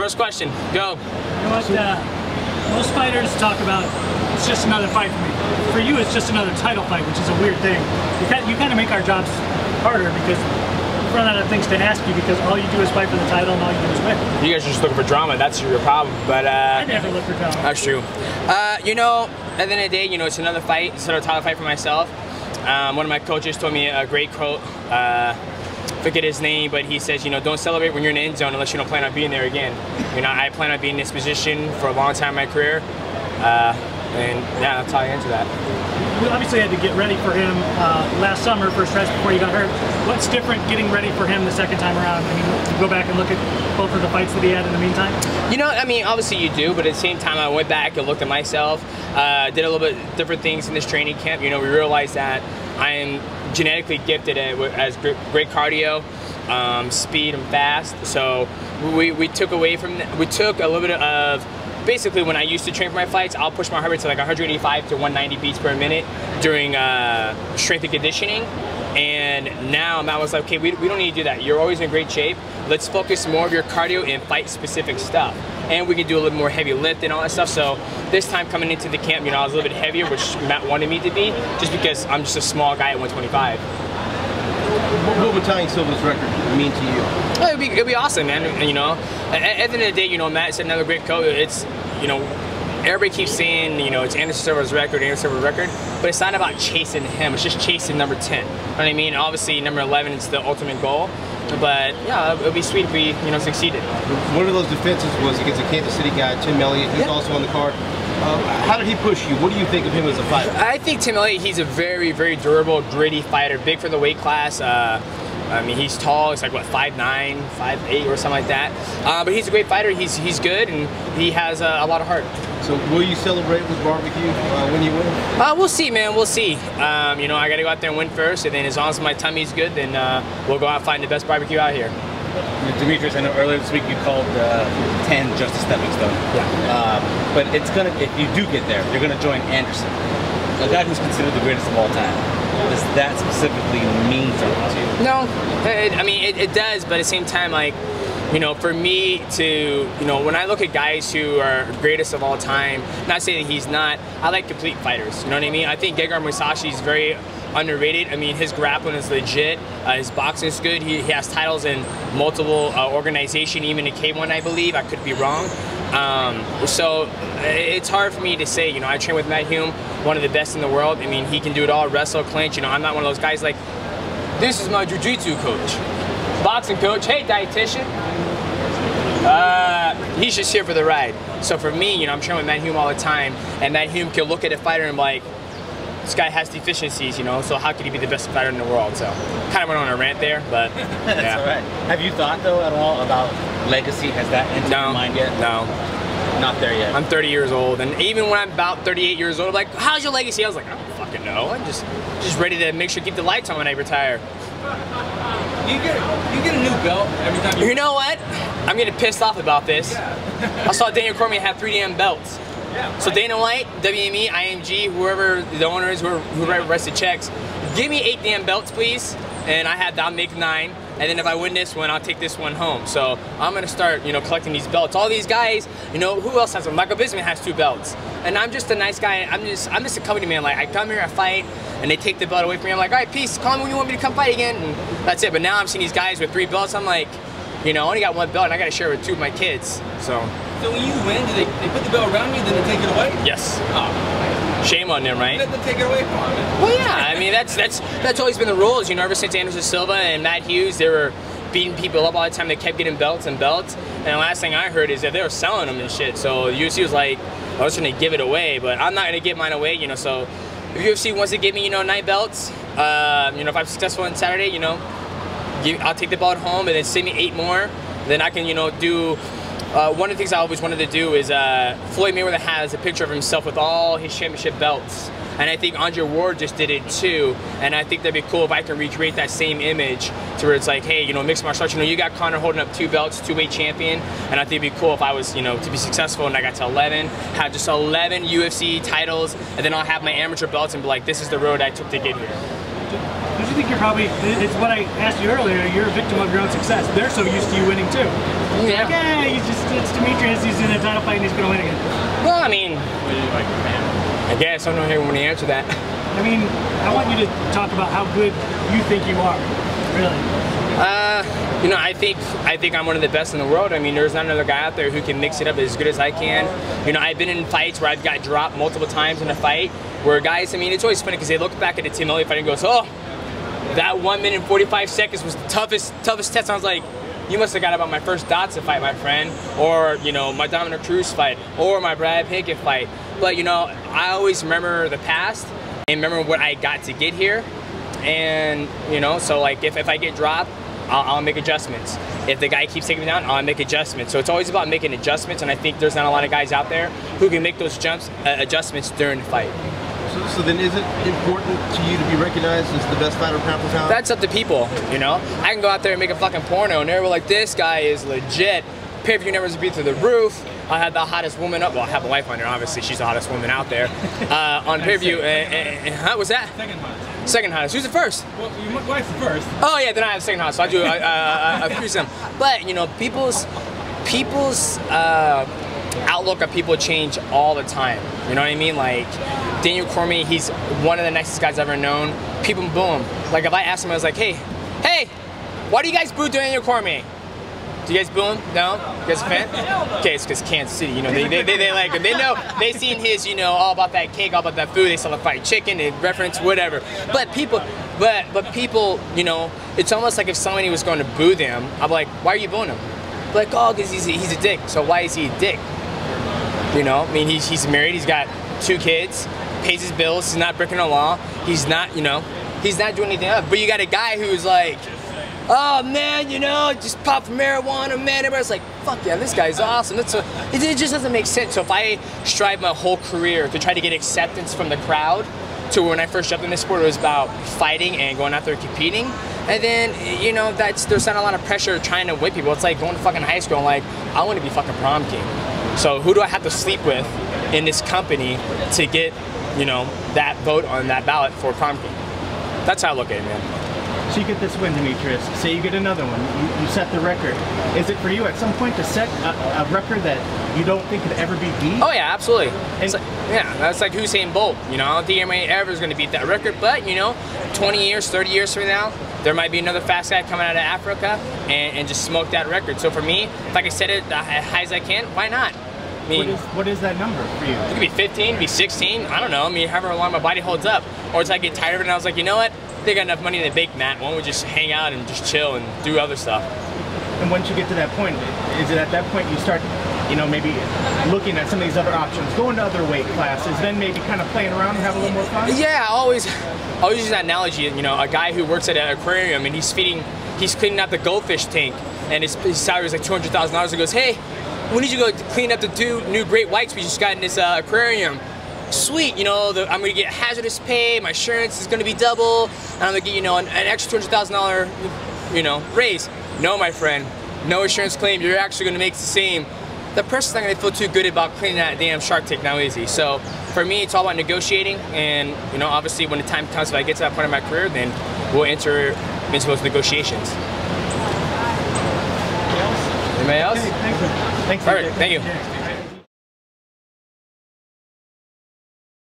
First question, go. You know what, most fighters talk about, it's just another fight for me. For you, it's just another title fight, which is a weird thing. You kind of make our jobs harder because we run out of things to ask you because all you do is fight for the title and all you do is win. You guys are just looking for drama, that's your problem, but I never look for drama. That's true. You know, at the end of the day, you know, it's another fight, it's another title fight for myself. One of my coaches told me a great quote, forget his name, but he says, you know, don't celebrate when you're in the end zone unless you don't plan on being there again. You know, I plan on being in this position for a long time in my career, and yeah, that's how I answer that. You obviously had to get ready for him last summer for stretch before you got hurt. What's different getting ready for him the second time around? I mean, go back and look at both of the fights that he had in the meantime? You know, I mean, obviously you do, but at the same time I went back and looked at myself, did a little bit different things in this training camp. You know, we realized that I am genetically gifted as great cardio, speed, and fast. So we took away from that. We took a little bit of, basically when I used to train for my fights, I'll push my heart rate to like 185 to 190 beats per minute during strength and conditioning. And now I was like, okay, we don't need to do that. You're always in great shape. Let's focus more of your cardio and fight specific stuff. And we can do a little more heavy lift and all that stuff. So this time coming into the camp, you know, I was a little bit heavier, which Matt wanted me to be, just because I'm just a small guy at 125. What would Italian Silva's record mean to you? Oh, it'd be awesome, man. And, you know, at the end of the day, you know, Matt said another great coach. It's, you know, everybody keeps saying, you know, it's Anderson Silva's record, but it's not about chasing him. It's just chasing number 10. You know what I mean? Obviously, number 11 is the ultimate goal. But yeah, it would be sweet if we, you know, succeeded. One of those defenses was against a Kansas City guy, Tim Elliott. He's also on the card. How did he push you? What do you think of him as a fighter? I think Tim Elliott, he's a very, very durable, gritty fighter. Big for the weight class. I mean, he's tall. He's like, what, 5'9", 5'8", or something like that. But he's a great fighter. He's good, and he has a lot of heart. So will you celebrate with barbecue when you win? We'll see, man. We'll see. You know, I got to go out there and win first, and then as long as my tummy's good, then we'll go out and find the best barbecue out here. Demetrious, I know earlier this week you called 10 just a stepping stone. Yeah. But it's gonna, if you do get there, you're gonna join Anderson, a guy who's considered the greatest of all time. Does that specifically mean something to you? No, I mean it does, but at the same time, like, you know, for me to, you know, when I look at guys who are greatest of all time, not saying that he's not, I like complete fighters. You know what I mean? I think Gegard Mousasi is very underrated. I mean, his grappling is legit. His boxing is good. He has titles in multiple organizations, even in K1, I believe. I could be wrong. So it's hard for me to say. You know, I train with Matt Hume, one of the best in the world. I mean, he can do it all, wrestle, clinch. You know, I'm not one of those guys like, this is my jiu-jitsu coach. Boxing coach, hey, dietitian. He's just here for the ride. So for me, you know, I'm training with Matt Hume all the time, and Matt Hume can look at a fighter and be like, this guy has deficiencies, you know, so how could he be the best fighter in the world? So kind of went on a rant there, but that's yeah. All right. Have you thought, though, at all about legacy? Has that entered your mind yet? No. Not there yet. I'm 30 years old, and even when I'm about 38 years old, I'm like, how's your legacy? I was like, I don't fucking know. I'm just ready to make sure to keep the lights on when I retire. You get a new belt every time you know what? I'm getting pissed off about this. I saw Daniel Cormier have 3 damn belts. Yeah, so Dana White, WME, IMG, whoever the owner is, who writes the checks, give me 8 damn belts, please, and I'll make 9. And then if I win this one, I'll take this one home. So I'm gonna start, you know, collecting these belts. All these guys, you know, who else has them? Michael Bisping has 2 belts, and I'm just a nice guy. I'm just a company man. Like, I come here, I fight, and they take the belt away from me. I'm like, all right, peace. Call me when you want me to come fight again, and that's it. But now I'm seeing these guys with 3 belts. I'm like, you know, I only got 1 belt, and I got to share it with 2 of my kids. So when you win, do they put the belt around you, then they take it away? Yes. Oh. Shame on them, right? Let them take it away from them. Well, yeah. I mean, that's always been the rules. You know, ever since Anderson Silva and Matt Hughes, they were beating people up all the time. They kept getting belts and belts. And the last thing I heard is that they were selling them and shit. So the UFC was like, I was trying to give it away, but I'm not going to give mine away, you know. So if UFC wants to give me, you know, 9 belts, you know, if I'm successful on Saturday, you know, I'll take the belt home and then send me 8 more. Then I can, you know, do. One of the things I always wanted to do is Floyd Mayweather has a picture of himself with all his championship belts. And I think Andre Ward just did it too. And I think that'd be cool if I can recreate that same image to where it's like, hey, you know, mixed martial arts, you know, you got Conor holding up 2 belts, 2-weight champion. And I think it'd be cool if I was, you know, to be successful and I got to 11, have just 11 UFC titles, and then I'll have my amateur belts and be like, this is the road I took to get here. Don't you think you're probably, it's what I asked you earlier, you're a victim of your own success. They're so used to you winning too. Yeah. Like, hey, it's Demetrious, he's in a title fight and he's going to win again. Well, I mean, I guess I'm not here when to answer that. I mean, I want you to talk about how good you think you are, really. You know, I think I'm one of the best in the world. I mean, there's not another guy out there who can mix it up as good as I can. You know, I've been in fights where I've got dropped multiple times in a fight where guys, I mean, it's always funny because they look back at a Tim Elliott fight and goes, oh, that 1 minute and 45 seconds was the toughest test. I was like, you must have got about my first Dotson fight, my friend, or, you know, my Dominic Cruz fight, or my Brad Pickett fight. But, you know, I always remember the past and remember what I got to get here. And, you know, so like if I get dropped, I'll make adjustments. If the guy keeps taking me down, I'll make adjustments. So it's always about making adjustments, and I think there's not a lot of guys out there who can make those adjustments during the fight. So then is it important to you to be recognized as the best fighter pound for pound? That's up to people, you know? I can go out there and make a fucking porno, and they're like, this guy is legit. Pay-per-view numbers would be through the roof. I had the hottest woman up. Well, I have a wife on there, obviously. She's the hottest woman out there. On pay-per-view. What's that? Second hottest. Second hottest. Who's the first? Well, your wife's the first. Oh yeah, then I have the second hottest. So I do a threesome. But you know, people's outlook of people change all the time. You know what I mean? Like Daniel Cormier, he's one of the nicest guys I've ever known. People boo him. Like if I asked him, I was like, hey, why do you guys boo Daniel Cormier? Do you guys boo him? No? You guys a fan? Okay, it's because Kansas City, you know, they like him. They know, they seen his, you know, all about that cake, all about that food, they sell the fried chicken, they reference whatever. But people, you know, it's almost like if somebody was going to boo them, I'm like, why are you booing him? Like, oh, because he's a dick. So why is he a dick? You know, I mean, he's married, he's got 2 kids, pays his bills, he's not breaking the law, he's not, you know, he's not doing anything else. But you got a guy who's like, oh man, you know, just pop marijuana, man. Everybody's like, fuck yeah, this guy's awesome. It just doesn't make sense. So if I strive my whole career to try to get acceptance from the crowd, to when I first jumped in this sport, it was about fighting and going out there and competing. And then, you know, there's not a lot of pressure trying to win people. It's like going to fucking high school and like, I want to be fucking prom king. So who do I have to sleep with in this company to get, you know, that vote on that ballot for prom king? That's how I look at it, man. So you get this win, Demetrious. Say you get another one. You set the record. Is it for you at some point to set a record that you don't think could ever be beat? Oh yeah, absolutely. Like, yeah, that's like Usain Bolt. You know, I don't think anybody ever is going to beat that record. But you know, 20 years, 30 years from now, there might be another fast guy coming out of Africa and just smoke that record. So for me, if I can set it as high as I can, why not? I mean, what is that number for you? It could be 15, be 16. I don't know. I mean, however long my body holds up. Or until I get tired of it and I was like, you know what? I think I got enough money in the bank, Matt. Why don't we just hang out and just chill and do other stuff? And once you get to that point, is it at that point you start, you know, maybe looking at some of these other options, going to other weight classes, then maybe kind of playing around and have a little more fun? Yeah, I always use that analogy. You know, a guy who works at an aquarium and he's cleaning out the goldfish tank, and his salary is like $200,000. He goes, hey, we need you to go clean up the 2 new great whites we just got in this aquarium. Sweet, you know, I'm gonna get hazardous pay, my insurance is gonna be double, and I'm gonna get, you know, an extra $200,000, you know, raise. No, my friend, no insurance claim, you're actually gonna make the same. The person's not gonna feel too good about cleaning that damn Shark Tank now, is he? So for me, it's all about negotiating, and, you know, obviously when the time comes, if I get to that point in my career, then we'll enter into those negotiations. Anybody else? Anybody else? Okay, thanks. Perfect, thank you.